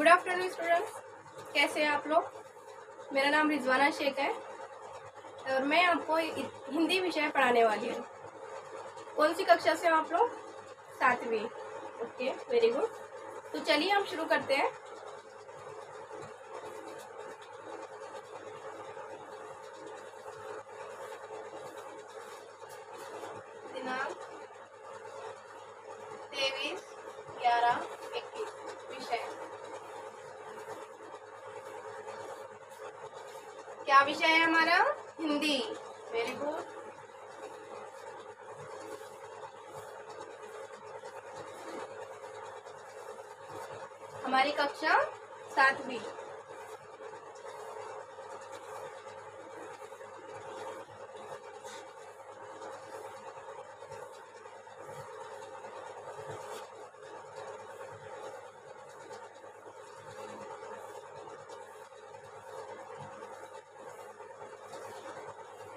Good afternoon students, कैसे हैं आप लोग। मेरा नाम रिजवाना शेख है और मैं आपको हिंदी विषय पढ़ाने वाली हूँ। कौन सी कक्षा से हो आप लोग? 7वीं। Okay, very good. तो चलिए हम शुरू करते हैं। दिनांक 23/11/21। विषय क्या विषय है हमारा? हिंदी। Very good. हमारी कक्षा 7वीं।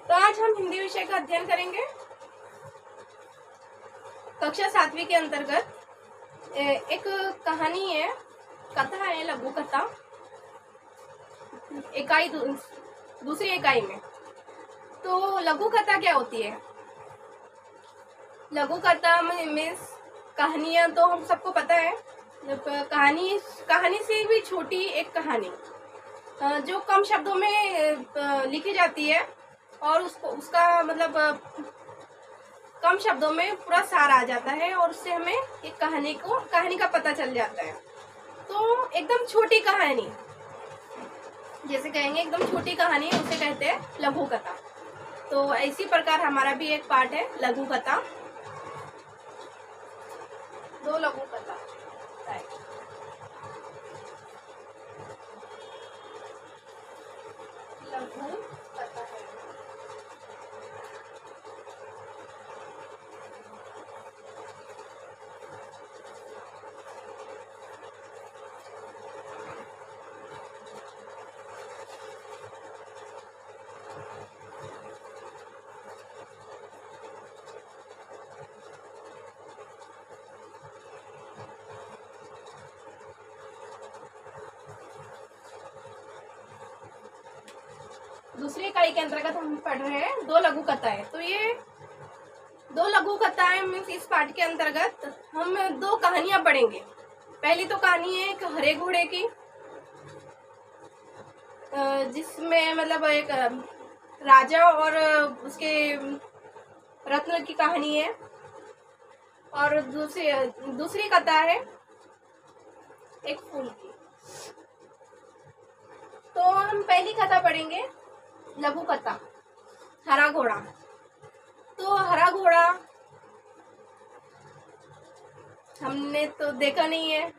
तो आज हम हिंदी विषय का अध्ययन करेंगे। कक्षा 7वीं के अंतर्गत एक कहानी है, कथा है, लघु कथा, इकाई दूसरी इकाई में। तो लघु कथा क्या होती है? लघु कथा मीन्स कहानियां तो हम सबको पता है। कहानी से भी छोटी एक कहानी जो कम शब्दों में लिखी जाती है और उसका मतलब कम शब्दों में पूरा सार आ जाता है और उससे हमें एक कहानी का पता चल जाता है। तो एकदम छोटी कहानी, जैसे कहेंगे एकदम छोटी कहानी, उसे कहते हैं लघु कथा। तो इसी प्रकार हमारा भी एक पार्ट है लघु कथा। दो लघु कथा, लघु कथा है। दूसरी इकाई के अंतर्गत हम पढ़ रहे हैं दो लघु कथाएं। तो ये दो लघु कथाएं मीन्स इस पाठ के अंतर्गत हम दो कहानियां पढ़ेंगे। पहली तो कहानी है एक हरे घोड़े की, जिसमें मतलब एक राजा और उसके रत्न की कहानी है। और दूसरी कथा है एक फूल की। तो हम पहली कथा पढ़ेंगे, लघु कथा हरा घोड़ा। तो हरा घोड़ा हमने तो देखा नहीं है।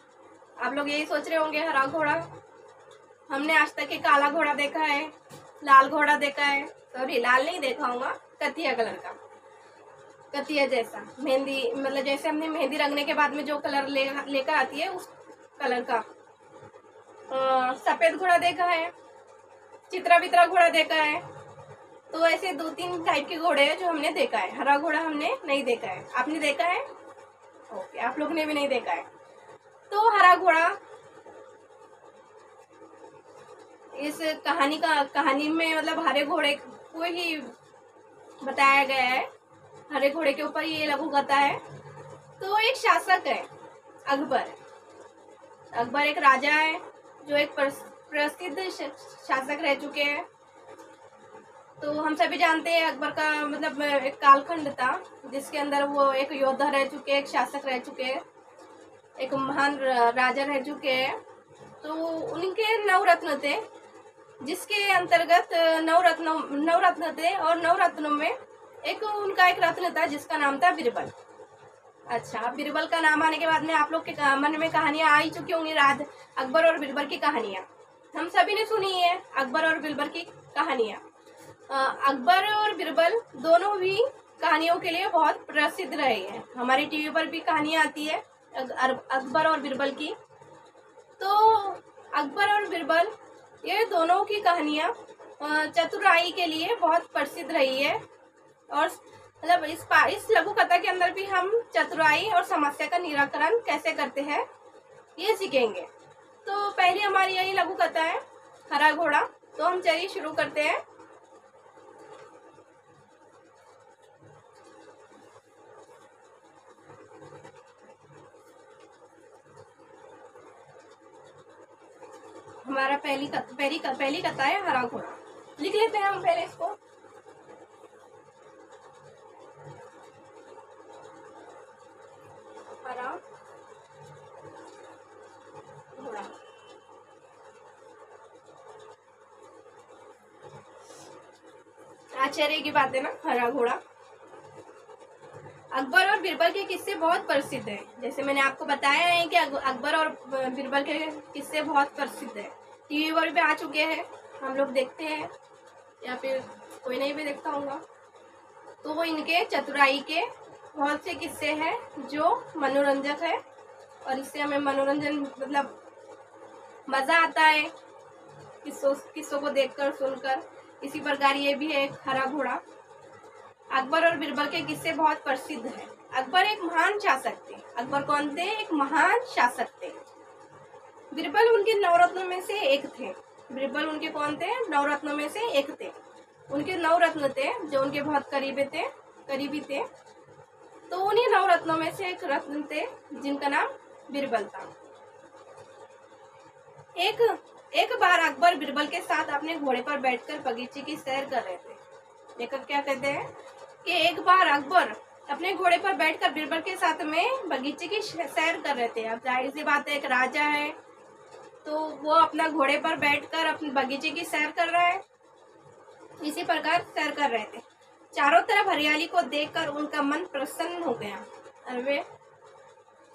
आप लोग यही सोच रहे होंगे, हरा घोड़ा हमने आज तक एक काला घोड़ा देखा है, लाल घोड़ा देखा है। सॉरी, लाल नहीं देखा होगा, कथिया कलर का, कथिया जैसा मेहंदी, मतलब जैसे हमने मेहंदी रंगने के बाद में जो कलर लेकर आती है उस कलर का। सफेद घोड़ा देखा है, चित्रा बित्रा घोड़ा देखा है। तो ऐसे 2-3 टाइप के घोड़े हैं जो हमने देखा है। हरा घोड़ा हमने नहीं देखा है। आपने देखा है? ओके, आप लोग ने भी नहीं देखा है। तो हरा घोड़ा इस कहानी में मतलब हरे घोड़े को ही बताया गया है। हरे घोड़े के ऊपर ये लघु कथा है। तो एक शासक है अकबर एक राजा है जो एक प्रसिद्ध शासक रह चुके हैं। तो हम सभी जानते हैं अकबर का मतलब एक कालखंड था जिसके अंदर वो एक योद्धा रह चुके, एक शासक रह चुके, एक महान राजा रह चुके हैं। तो उनके 9 रत्न थे, जिसके अंतर्गत 9 रत्न थे और 9 रत्नों में उनका एक रत्न था जिसका नाम था बीरबल। अच्छा, बीरबल का नाम आने के बाद में आप लोग के मन में कहानियां आ ही चुकी होंगी। अकबर और बीरबल की कहानियां हम सभी ने सुनी है। अकबर और बीरबल की कहानियां, अकबर और बीरबल दोनों भी कहानियों के लिए बहुत प्रसिद्ध रहे हैं। हमारी टीवी पर भी कहानियां आती है अकबर और बीरबल की। तो अकबर और बीरबल ये दोनों की कहानियां चतुराई के लिए बहुत प्रसिद्ध रही है। और मतलब इस लघु कथा के अंदर भी हम चतुराई और समस्या का निराकरण कैसे करते हैं ये सीखेंगे। तो पहली हमारी यही लघु कथा है हरा घोड़ा। तो हम चलिए शुरू करते हैं। हमारा पहली कथा है हरा घोड़ा। लिख लेते हैं हम पहले इसको। हरा घोड़ा। आश्चर्य की बात है ना, हरा घोड़ा। अकबर और बीरबल के किस्से बहुत प्रसिद्ध हैं। जैसे मैंने आपको बताया है कि अकबर और बीरबल के किस्से बहुत प्रसिद्ध है, टीवी पर भी आ चुके हैं, हम लोग देखते हैं या फिर कोई नहीं भी देखता होगा। तो वो इनके चतुराई के बहुत से किस्से हैं जो मनोरंजक है और इससे हमें मनोरंजन मतलब मजा आता है किस्सों को देखकर सुनकर। इसी प्रकार ये भी है एक हरा घोड़ा। अकबर और बीरबल के किस्से बहुत प्रसिद्ध हैं। अकबर एक महान शासक थे। अकबर कौन थे? एक महान शासक थे। बीरबल उनके नवरत्नों में से एक थे। बीरबल उनके कौन थे? नवरत्नों में से एक थे। उनके नवरत्न थे जो उनके बहुत करीबी थे। तो उन्हीं नवरत्नों में से एक रत्न थे जिनका नाम बीरबल था। एक बार अकबर बीरबल के साथ अपने घोड़े पर बैठकर बगीचे की सैर कर रहे थे। लेखक क्या कहते हैं कि एक बार अकबर अपने घोड़े पर बैठकर बीरबल के साथ में बगीचे की सैर कर रहे थे। अब जाहिर सी बात है, एक राजा है तो वो अपना घोड़े पर बैठकर अपने बगीचे की सैर कर रहा है। इसी प्रकार सैर कर रहे थे। चारों तरफ हरियाली को देखकर उनका मन प्रसन्न हो गया। अरे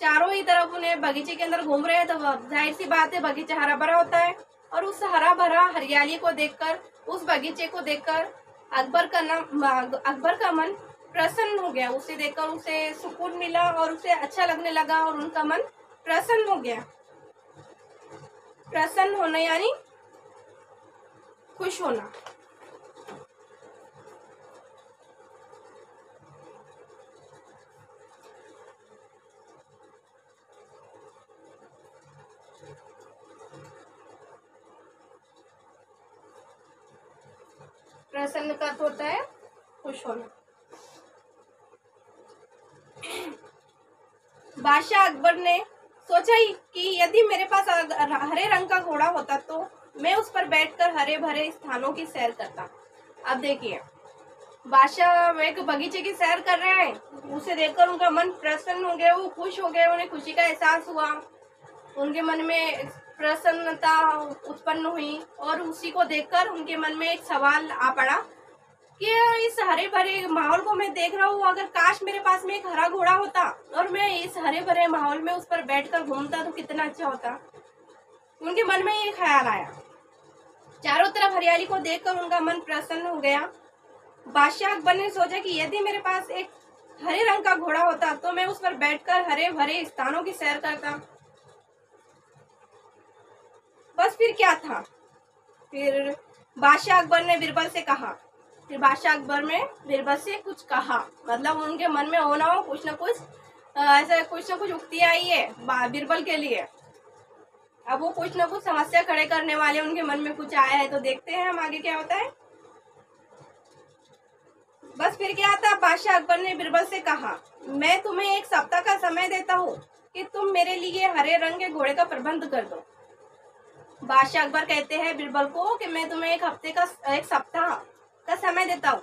चारों ही तरफ उन्हें बगीचे के अंदर घूम रहे हैं तो जाहिर सी बात है बगीचा हरा भरा होता है। और उस हरा भरा हरियाली को देखकर, उस बगीचे को देखकर अकबर का मन प्रसन्न हो गया। उसे देखकर उसे सुकून मिला और उसे अच्छा लगने लगा और उनका मन प्रसन्न हो गया। प्रसन्न होना यानी खुश होना। प्रसन्न का अर्थ होता है खुश होना। बादशाह अकबर ने सोचा कि यदि मेरे पास हरे रंग का घोड़ा होता तो मैं उस पर बैठकर हरे भरे स्थानों की सैर करता। अब देखिए, बादशाह एक बगीचे की सैर कर रहे हैं, उसे देखकर उनका मन प्रसन्न हो गया, वो खुश हो गए, उन्हें खुशी का एहसास हुआ, उनके मन में प्रसन्नता उत्पन्न हुई। और उसी को देखकर उनके मन में एक सवाल आ पड़ा कि इस हरे भरे माहौल को मैं देख रहा हूँ, अगर काश मेरे पास में एक हरा घोड़ा होता और मैं इस हरे भरे माहौल में उस पर बैठकर घूमता तो कितना अच्छा होता। उनके मन में ये ख्याल आया। चारों तरफ हरियाली को देखकर उनका मन प्रसन्न हो गया। बादशाह अकबर ने सोचा कि यदि मेरे पास एक हरे रंग का घोड़ा होता तो मैं उस पर बैठकर हरे भरे स्थानों की सैर करता। बस फिर क्या था, फिर बादशाह अकबर ने बीरबल से कहा। फिर बादशाह अकबर ने बीरबल से कुछ कहा, मतलब उनके मन में हो ना हो कुछ ना कुछ ऐसा कुछ ना कुछ उक्ति आई है बीरबल के लिए। अब वो कुछ ना कुछ समस्या खड़े करने वाले उनके मन में कुछ आया है, तो देखते हैं हम आगे क्या होता है। बस फिर क्या था, बादशाह अकबर ने बीरबल से कहा, मैं तुम्हें एक सप्ताह का समय देता हूँ कि तुम मेरे लिए हरे रंग के घोड़े का प्रबंध कर दो। बादशाह अकबर कहते हैं बीरबल को कि मैं तुम्हें एक सप्ताह का समय देता हूँ,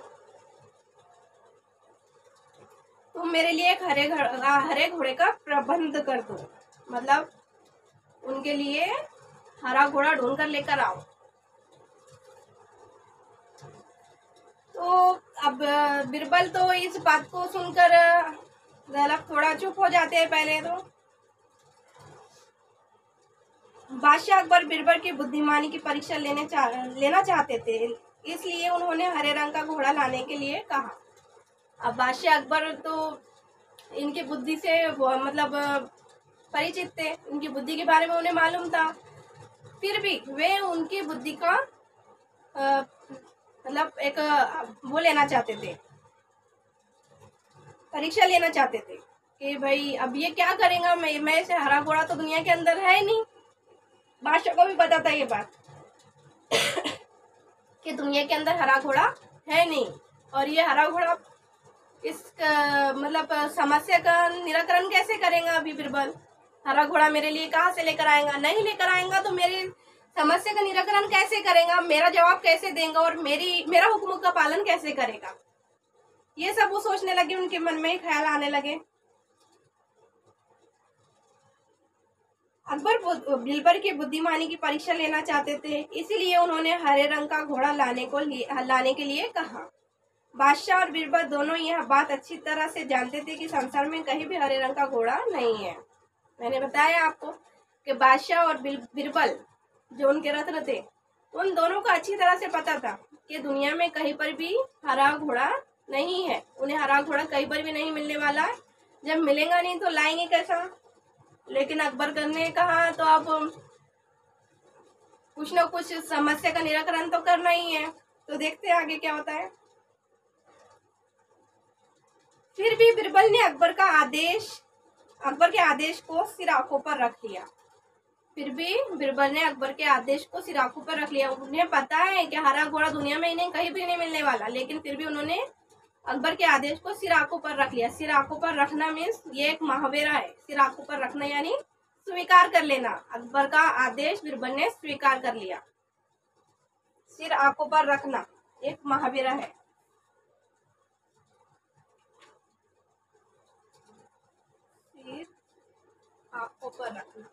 तुम मेरे लिए एक हरे घोड़े का प्रबंध कर दो, मतलब उनके लिए हरा घोड़ा ढूंढ कर लेकर आओ। तो अब बीरबल तो इस बात को सुनकर थोड़ा चुप हो जाते हैं। पहले तो बादशाह अकबर बीरबल की बुद्धिमानी की परीक्षा लेना चाहते थे, इसलिए उन्होंने हरे रंग का घोड़ा लाने के लिए कहा। अब बादशाह अकबर तो इनकी बुद्धि से मतलब परिचित थे, उनकी बुद्धि के बारे में उन्हें मालूम था। फिर भी वे उनकी बुद्धि का मतलब एक वो लेना चाहते थे, परीक्षा लेना चाहते थे कि भाई अब ये क्या करेगा, मैं से हरा घोड़ा तो दुनिया के अंदर है ही नहीं, बादशाह को भी पता था ये बात कि दुनिया के अंदर हरा घोड़ा है नहीं, और ये हरा घोड़ा इस मतलब समस्या का निराकरण कैसे करेगा अभी बिरबल? हरा घोड़ा मेरे लिए कहाँ से लेकर आएगा? नहीं लेकर आएगा तो मेरी समस्या का निराकरण कैसे करेगा? मेरा जवाब कैसे देगा और मेरा हुक्म का पालन कैसे करेगा? ये सब वो सोचने लगे, उनके मन में ख्याल आने लगे। अकबर बिरबल की बुद्धिमानी की परीक्षा लेना चाहते थे, इसीलिए उन्होंने हरे रंग का घोड़ा लाने के लिए कहा। बादशाह और बिरबल दोनों यह बात अच्छी तरह से जानते थे कि संसार में कहीं भी हरे रंग का घोड़ा नहीं है। मैंने बताया आपको कि बादशाह और बिरबल जो उनके रत्न थे, उन दोनों को अच्छी तरह से पता था कि दुनिया में कहीं पर भी हरा घोड़ा नहीं है। उन्हें हरा घोड़ा कहीं पर भी नहीं मिलने वाला है। जब मिलेगा नहीं तो लाएंगे कैसा? लेकिन अकबर ने कहा तो अब कुछ न कुछ समस्या का निराकरण तो करना ही है, तो देखते हैं आगे क्या होता है। फिर भी बिरबल ने अकबर के आदेश को सिर आंखों पर रख लिया। फिर भी बिरबल ने अकबर के आदेश को सिर आंखों पर रख लिया। उन्हें पता है कि हरा घोड़ा दुनिया में इन्हें कहीं भी नहीं मिलने वाला, लेकिन फिर भी उन्होंने अकबर के आदेश को सिर आंखों पर रख लिया। सिर आंखों पर रखना मीन्स ये एक महावरा है। सिर आंखों पर रखना यानी स्वीकार कर लेना। अकबर का आदेश बिरबल ने स्वीकार कर लिया। सिर आंखों पर रखना एक महावरा है। सिर आंखों पर रखना।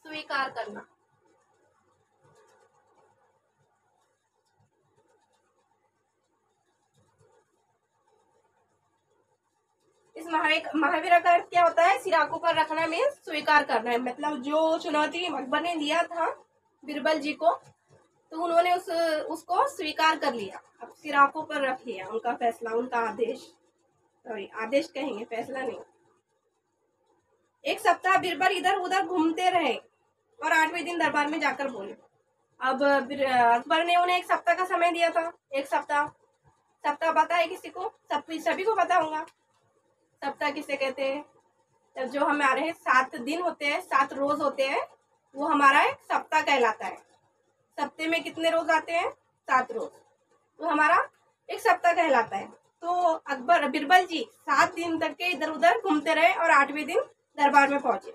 स्वीकार करना। इस महावीरा का क्या होता है? सिर आंखों पर रखना में स्वीकार करना है। मतलब जो चुनौती अकबर ने दिया था बिरबल जी को, तो उन्होंने उसको स्वीकार कर लिया। अब सिर आंखों पर रख लिया उनका फैसला, उनका आदेश, सॉरी आदेश कहेंगे, फैसला नहीं। एक सप्ताह बिरबल इधर उधर घूमते रहे और 8वें दिन दरबार में जाकर बोले। अब अकबर ने उन्हें एक सप्ताह का समय दिया था। एक सप्ताह पता है किसी को? सभी को पता होगा सप्ताह किसे कहते हैं। तब जो हमारे 7 दिन होते हैं, 7 रोज होते हैं, वो हमारा एक सप्ताह कहलाता है। सप्ताह में कितने रोज आते हैं? 7 रोज, तो हमारा एक सप्ताह कहलाता है। तो बिरबल जी 7 दिन तक के इधर उधर घूमते रहे और 8वें दिन दरबार में पहुंचे।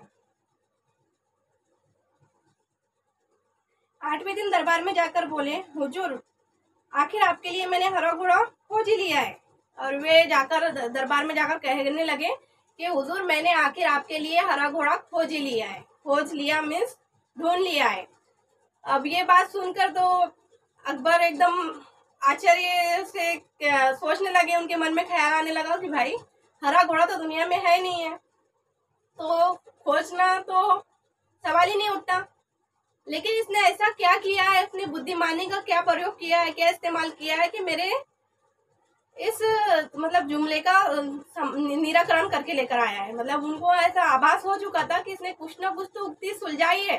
8वें दिन दरबार में जाकर बोले, हुजूर आखिर आपके लिए मैंने हरा घोड़ा खोज ही लिया है। और वे जाकर दरबार में जाकर कहने लगे कि हुजूर मैंने आखिर आपके लिए हरा घोड़ा खोज ही लिया है। खोज लिया मीन्स ढूंढ लिया है। अब ये बात सुनकर तो अकबर एकदम आश्चर्य से सोचने लगे, उनके मन में ख्याल आने लगा कि भाई हरा घोड़ा तो दुनिया में है नहीं है, तो खोजना तो सवाल ही नहीं उठता। लेकिन इसने ऐसा क्या किया है, अपनी बुद्धिमानी का क्या प्रयोग किया है, क्या इस्तेमाल किया है कि मेरे इस मतलब जुमले का निराकरण करके लेकर आया है। मतलब उनको ऐसा आभास हो चुका था कि इसने कुछ ना कुछ तो उक्ति सुलझाई है,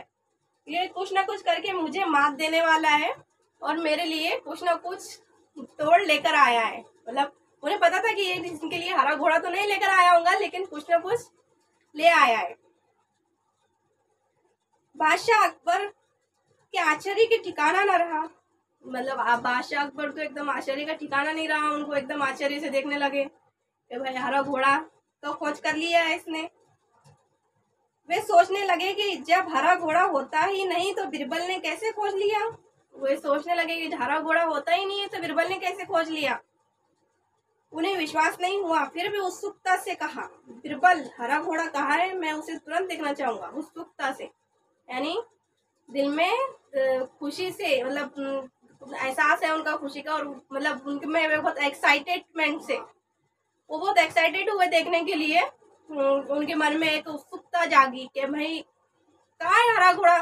ये कुछ ना कुछ करके मुझे मात देने वाला है और मेरे लिए कुछ ना कुछ तोड़ लेकर आया है। मतलब उन्हें पता था कि ये इनके लिए हरा घोड़ा तो नहीं लेकर आया होगा, लेकिन कुछ ना कुछ ले आया है। बादशाह अकबर के आश्चर्य के ठिकाना न रहा। मतलब बादशाह अकबर तो एकदम आश्चर्य का ठिकाना नहीं रहा। उनको एकदम आश्चर्य से देखने लगे कि भाई हरा घोड़ा तो खोज कर लिया है इसने। वे सोचने लगे कि जब हरा घोड़ा होता ही नहीं तो बिरबल ने कैसे खोज लिया। वे सोचने लगे कि हरा घोड़ा होता ही नहीं है तो बिरबल ने कैसे खोज लिया। उन्हें विश्वास नहीं हुआ, फिर भी उत्सुकता से कहा, बिरबल हरा घोड़ा कहाँ है? मैं उसे तुरंत देखना चाहूंगा। उत्सुकता से यानी दिल में खुशी से, मतलब एहसास है उनका खुशी का, और मतलब उनके में बहुत एक्साइटेडमेंट से वो बहुत एक्साइटेड हुए देखने के लिए। उनके मन में एक उत्सुकता जागी कि भाई कहाँ है हरा घोड़ा,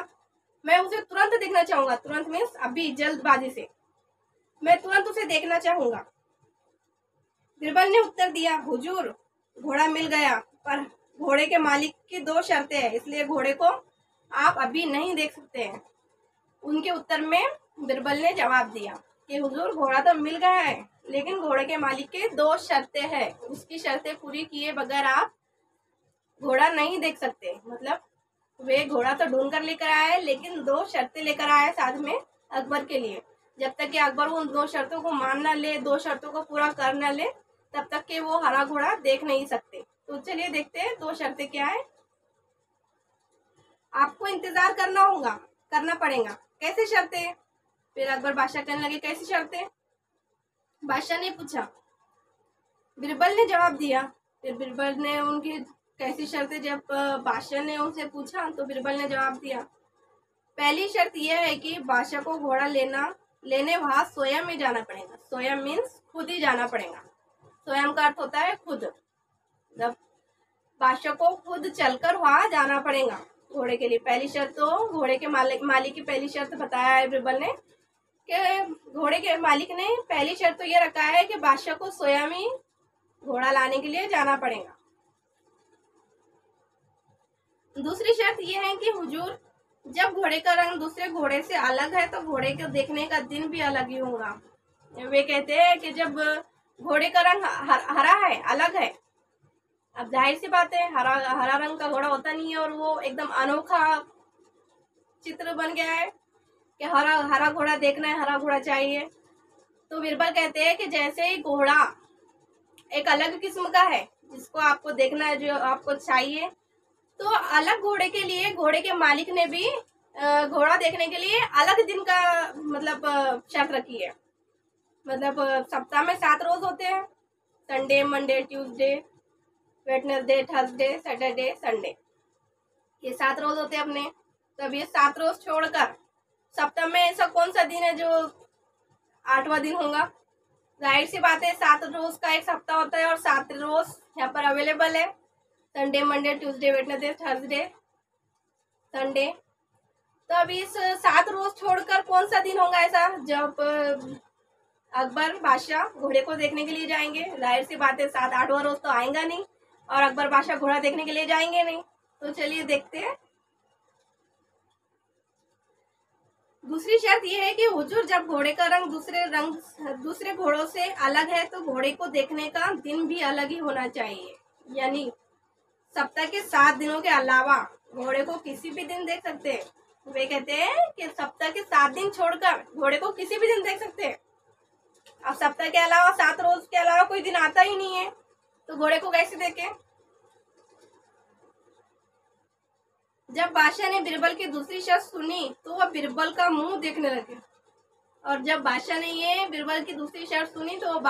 मैं उसे तुरंत देखना चाहूंगा। तुरंत मीन्स अभी, जल्दबाजी से, मैं तुरंत उसे देखना चाहूंगा। बिरबल ने उत्तर दिया, हुजूर घोड़ा मिल गया, पर घोड़े के मालिक की 2 शर्तें हैं, इसलिए घोड़े को आप अभी नहीं देख सकते हैं। उनके उत्तर में बिरबल ने जवाब दिया कि हुजूर घोड़ा तो मिल गया है, लेकिन घोड़े के मालिक के 2 शर्तें हैं, उसकी शर्तें पूरी किए बगैर आप घोड़ा नहीं देख सकते। मतलब वे घोड़ा तो ढूंढ कर लेकर आए, लेकिन 2 शर्तें लेकर आए साथ में अकबर के लिए। जब तक कि अकबर उन 2 शर्तों को मान ना ले, 2 शर्तों को पूरा कर ना ले, तब तक कि वो हरा घोड़ा देख नहीं सकते। तो चलिए देखते हैं 2 शर्तें क्या है। आपको इंतजार करना पड़ेगा। कैसे शर्तें? फिर अकबर बादशाह कहने लगे, कैसी शर्तें? बादशाह ने पूछा, बिरबल ने जवाब दिया। फिर बिरबल ने उनकी कैसी शर्तें जब बादशाह ने उनसे पूछा तो बिरबल ने जवाब दिया, पहली शर्त यह है कि बादशाह को घोड़ा लेने वहां स्वयं ही जाना पड़ेगा। स्वयं मीन्स खुद ही जाना पड़ेगा। स्वयं का अर्थ होता है खुद। जब बादशाह को खुद चलकर वहां जाना पड़ेगा घोड़े के लिए। पहली शर्त तो घोड़े के मालिक की पहली शर्त बताया है बिरबल ने कि घोड़े के मालिक ने पहली शर्त तो ये रखा है कि बादशाह को स्वयं ही घोड़ा लाने के लिए जाना पड़ेगा। दूसरी शर्त यह है कि हुजूर, जब घोड़े का रंग दूसरे घोड़े से अलग है तो घोड़े को देखने का दिन भी अलग ही होगा। वे कहते हैं कि जब घोड़े का रंग हरा है, अलग है, अब जाहिर सी बात है हरा रंग का घोड़ा होता नहीं है और वो एकदम अनोखा चित्र बन गया है कि हरा घोड़ा देखना है, हरा घोड़ा चाहिए। तो बिरबल कहते हैं कि जैसे ही घोड़ा एक अलग किस्म का है जिसको आपको देखना है, जो आपको चाहिए, तो अलग घोड़े के लिए घोड़े के मालिक ने भी घोड़ा देखने के लिए अलग दिन का मतलब शर्त रखी है। मतलब सप्ताह में 7 रोज होते हैं, Sunday, Monday, Tuesday, Wednesday, Thursday, Saturday, Sunday, ये 7 रोज होते हैं अपने। तो अब ये 7 रोज छोड़कर सप्ताह में ऐसा कौन सा दिन है जो 8वां दिन होगा? जाहिर सी बात है 7 रोज का एक सप्ताह होता है और 7 रोज यहाँ पर अवेलेबल है, Sunday, Monday, Tuesday, Wednesday, Thursday, Sunday. तो अब इस 7 रोज छोड़कर कौन सा दिन होगा ऐसा जब अकबर बादशाह घोड़े को देखने के लिए जाएंगे? जाहिर सी बात है 7-8वां रोज तो आएगा नहीं और अकबर बादशाह घोड़ा देखने के लिए जाएंगे नहीं। तो चलिए देखते हैं। दूसरी शर्त यह है कि हुजूर, जब घोड़े का रंग दूसरे घोड़ों से अलग है तो घोड़े को देखने का दिन भी अलग ही होना चाहिए। यानी सप्ताह के 7 दिनों के अलावा घोड़े को किसी भी दिन देख सकते हैं। वे कहते हैं कि सप्ताह के 7 दिन छोड़कर घोड़े को किसी भी दिन देख सकते हैं। अब सप्ताह के अलावा 7 रोज के अलावा कोई दिन आता ही नहीं है तो घोड़े को कैसे देखें? जब बादशाह ने बिरबल की दूसरी शर्त सुनी तो वह बिरबल का मुंह देखने लगे। और जब बादशाह ने ये बिरबल की दूसरी शर्त सुनी तो वह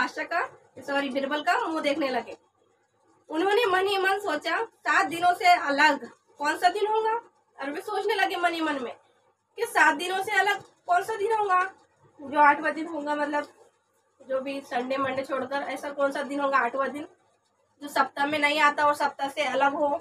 बिरबल का मुंह देखने लगे। उन्होंने मन ही मन सोचा, 7 दिनों से अलग कौन सा दिन होगा? और वे सोचने लगे मन ही मन में कि 7 दिनों से अलग कौन सा दिन होगा जो 8वां दिन होगा। मतलब जो भी संडे मंडे छोड़कर ऐसा कौन सा दिन होगा 8वां दिन जो सप्ताह में नहीं आता और सप्ताह से अलग हो?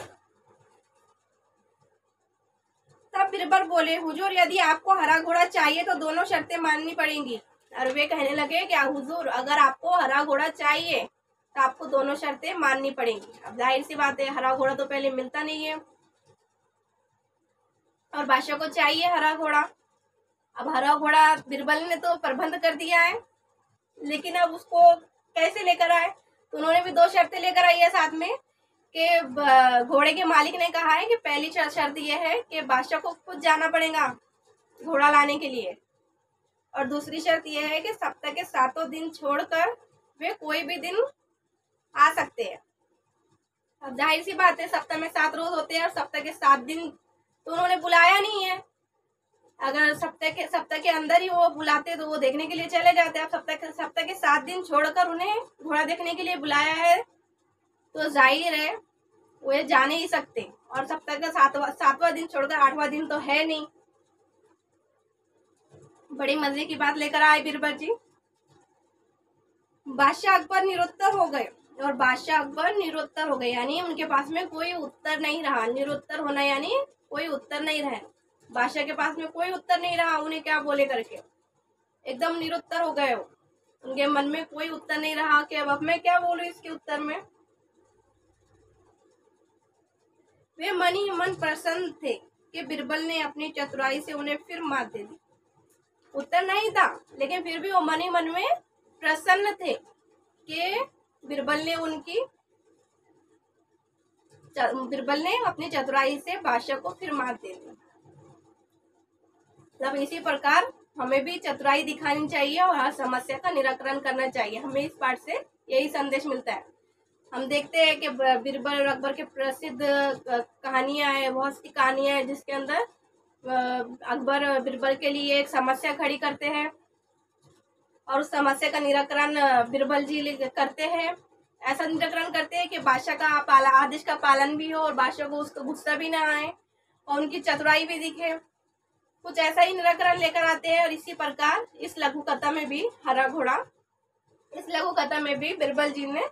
तब बिरबल बोले, हुजूर, यदि आपको हरा घोड़ा चाहिए तो दोनों शर्तें माननी पड़ेंगी। और वे कहने लगे कि हुजूर, अगर आपको हरा घोड़ा चाहिए तो आपको दोनों शर्तें माननी पड़ेंगी। अब जाहिर सी बात है हरा घोड़ा तो पहले मिलता नहीं है और बादशाह को चाहिए हरा घोड़ा। अब हरा घोड़ा बिरबल ने तो प्रबंध कर दिया है, लेकिन अब उसको कैसे लेकर आए? तो उन्होंने भी 2 शर्तें लेकर आई है साथ में कि घोड़े के मालिक ने कहा है कि पहली शर्त यह है कि बादशाह को खुद जाना पड़ेगा घोड़ा लाने के लिए, और दूसरी शर्त यह है कि सप्ताह के 7 दिन छोड़कर वे कोई भी दिन आ सकते हैं। अब जाहिर सी बात है सप्ताह में 7 रोज होते हैं और सप्ताह के 7 दिन तो उन्होंने बुलाया नहीं है। अगर सप्ताह के अंदर ही वो बुलाते तो वो देखने के लिए चले जाते। अब सप्ताह के 7 दिन छोड़कर उन्हें घोड़ा देखने के लिए बुलाया है तो जाहिर है वो जा नहीं सकते। और सप्ताह का 7वां दिन छोड़कर 8वां दिन तो है नहीं। बड़ी मजे की बात लेकर आए बिरबल जी। बादशाह अकबर निरुत्तर हो गए, यानी उनके पास में कोई उत्तर नहीं रहा। निरुत्तर होना यानी कोई उत्तर नहीं रहा। बादशाह के पास में कोई उत्तर नहीं रहा, उन्हें क्या बोले करके एकदम निरुत्तर हो गए। उनके मन में कोई उत्तर नहीं रहा कि अब मैं क्या बोलूं इसके उत्तर में। वे मन ही मन प्रसन्न थे कि बिरबल ने अपनी चतुराई से उन्हें फिर मात दे दी। उत्तर नहीं था लेकिन फिर भी वो मन ही मन में प्रसन्न थे कि बिरबल ने अपनी चतुराई से बादशाह को फिर मात दे दी। मतलब इसी प्रकार हमें भी चतुराई दिखानी चाहिए और हर समस्या का निराकरण करना चाहिए। हमें इस पाठ से यही संदेश मिलता है। हम देखते हैं कि बीरबल और अकबर के प्रसिद्ध कहानियां हैं, बहुत सी कहानियां हैं जिसके अंदर अकबर बीरबल के लिए एक समस्या खड़ी करते हैं और उस समस्या का निराकरण बीरबल जी करते हैं। ऐसा निराकरण करते हैं कि बादशाह का आदेश का पालन भी हो और बादशाह को उसका गुस्सा भी ना आए और उनकी चतुराई भी दिखे। कुछ ऐसा ही निराकरण लेकर आते हैं। और इसी प्रकार इस लघु कथा में भी हरा घोड़ा, इस लघु कथा में भी बीरबल जी ने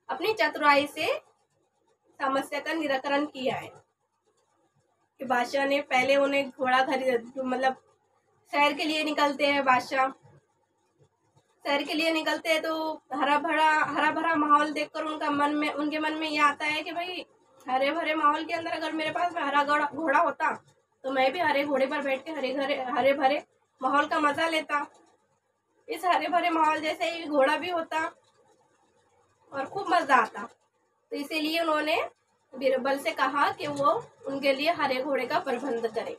अपनी चतुराई से समस्या का निराकरण किया है कि बादशाह ने पहले उन्हें घोड़ा खरीद, मतलब शहर के लिए निकलते हैं। बादशाह शहर के लिए निकलते हैं तो हरा भरा माहौल देखकर उनके मन में यह आता है कि भाई हरे भरे माहौल के अंदर अगर मेरे पास में हरा घोड़ा होता तो मैं भी हरे घोड़े पर बैठ के हरे भरे माहौल का मजा लेता। इस हरे भरे माहौल जैसे ही घोड़ा भी होता और खूब मजा आता। तो इसीलिए उन्होंने बीरबल से कहा कि वो उनके लिए हरे घोड़े का प्रबंध करे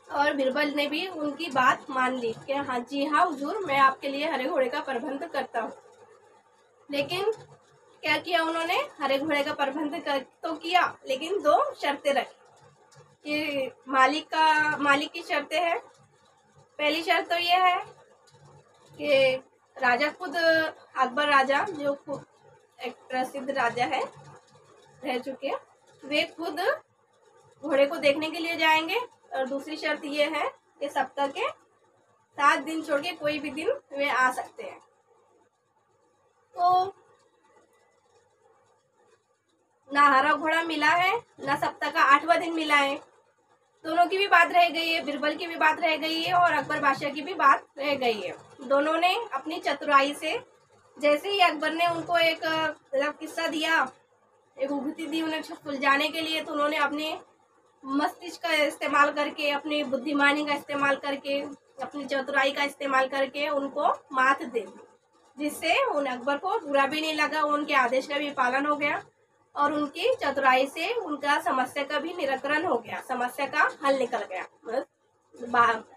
और बीरबल ने भी उनकी बात मान ली कि हाँ जी हाँ हुजूर, मैं आपके लिए हरे घोड़े का प्रबंध करता हूँ। लेकिन क्या किया उन्होंने, हरे घोड़े का प्रबंध तो किया, लेकिन 2 शर्तें रखी कि मालिक की शर्तें हैं। पहली शर्त तो यह है कि राजा खुद, अकबर राजा जो खुद एक प्रसिद्ध राजा है रह चुके, वे खुद घोड़े को देखने के लिए जाएंगे। और दूसरी शर्त ये है कि सप्ताह के 7 दिन छोड़ के कोई भी दिन वे आ सकते हैं। तो ना हरा घोड़ा मिला है, ना सप्ताह का 8वां दिन मिला है। दोनों की भी बात रह गई है, बीरबल की भी बात रह गई है और अकबर बादशाह की भी बात रह गई है। दोनों ने अपनी चतुराई से, जैसे ही अकबर ने उनको एक किस्सा दिया, एक उगती दी उन्हें सुलझाने के लिए, तो उन्होंने अपने मस्तिष्क का इस्तेमाल करके, अपनी बुद्धिमानी का इस्तेमाल करके, अपनी चतुराई का इस्तेमाल करके उनको मात दे दी, जिससे उन अकबर को बुरा भी नहीं लगा, उनके आदेश का भी पालन हो गया और उनकी चतुराई से उनका समस्या का भी निराकरण हो गया, समस्या का हल निकल गया।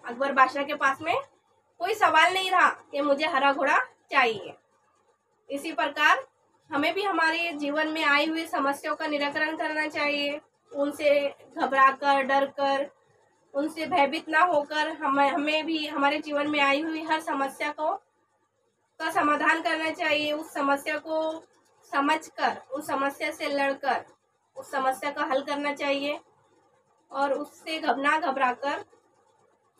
अकबर बादशाह के पास में कोई सवाल नहीं रहा कि मुझे हरा घोड़ा चाहिए। इसी प्रकार हमें भी हमारे जीवन में आई हुई समस्याओं का निराकरण करना चाहिए। उनसे घबरा कर, डर कर, उनसे भयभीत ना होकर हमें भी हमारे जीवन में आई हुई हर समस्या का समाधान करना चाहिए। उस समस्या को समझकर, उस समस्या से लड़कर उस समस्या का हल करना चाहिए और उससे ना घबरा कर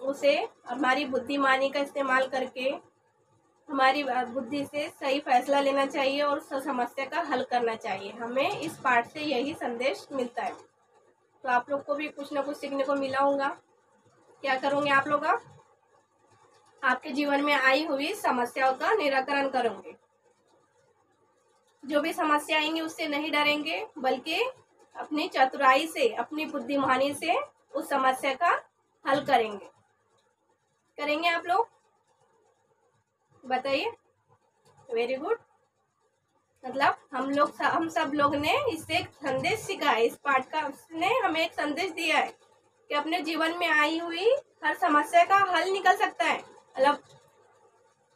उसे हमारी बुद्धिमानी का इस्तेमाल करके, हमारी बुद्धि से सही फैसला लेना चाहिए और उस समस्या का हल करना चाहिए। हमें इस पाठ से यही संदेश मिलता है। तो आप लोग को भी कुछ ना कुछ सीखने को मिला होगा। क्या करोगे आप लोग? आपके जीवन में आई हुई समस्याओं का निराकरण करोगे। जो भी समस्या आएंगी उससे नहीं डरेंगे, बल्कि अपनी चतुराई से, अपनी बुद्धिमानी से उस समस्या का हल करेंगे आप लोग? बताइए। Very good. मतलब हम सब लोग ने इससे एक संदेश सीखा है। इस पाठ का उसने हमें एक संदेश दिया है कि अपने जीवन में आई हुई हर समस्या का हल निकल सकता है। मतलब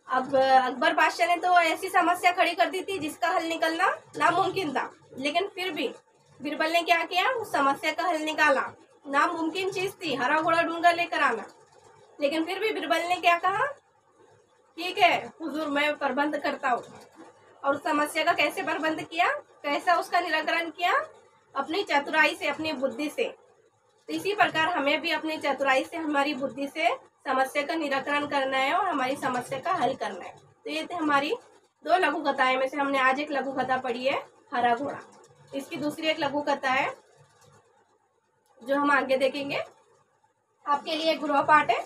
अब अकबर बादशाह ने तो ऐसी समस्या खड़ी कर दी थी जिसका हल निकलना नामुमकिन था, लेकिन फिर भी बीरबल ने क्या किया, उस समस्या का हल निकाला। नामुमकिन चीज थी, हरा घोड़ा ढूंढ कर लेकर आना, लेकिन फिर भी बीरबल ने क्या कहा, ठीक है हुजूर, मैं प्रबंध करता हूँ। और उस समस्या का कैसे प्रबंध किया, कैसा उसका निराकरण किया? अपनी चतुराई से, अपनी बुद्धि से। तो इसी प्रकार हमें भी अपनी चतुराई से, हमारी बुद्धि से समस्या का निराकरण करना है और हमारी समस्या का हल करना है। तो ये थे हमारी 2 लघु कथाएं में से हमने आज एक लघु कथा पढ़ी है, हरा घोड़ा। इसकी दूसरी एक लघु कथा है जो हम आगे देखेंगे। आपके लिए एक गृहपाठ है।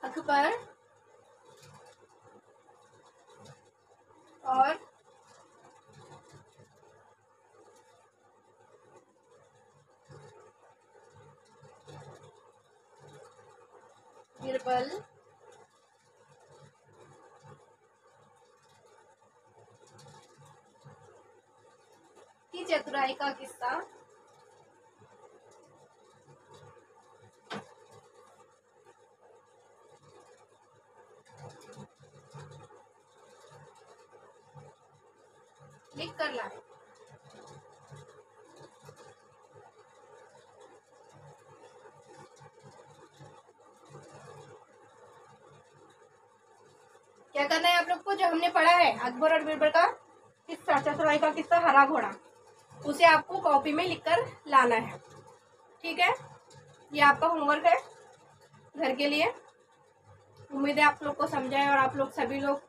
अकबर और बीरबल की चतुराई का किस्सा। लिख कर लाए। क्या करना है आप लोग को, जो हमने पढ़ा है अकबर और बीरबल का किस्सा, चतुराई का किस्सा हरा घोड़ा, उसे आपको कॉपी में लिखकर लाना है। ठीक है, ये आपका होमवर्क है घर के लिए। उम्मीद है आप लोग को समझा है और आप लोग सभी लोग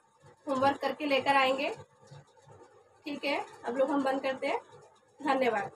होमवर्क करके लेकर आएंगे। ठीक है, अब लोग हम बंद करते हैं। धन्यवाद।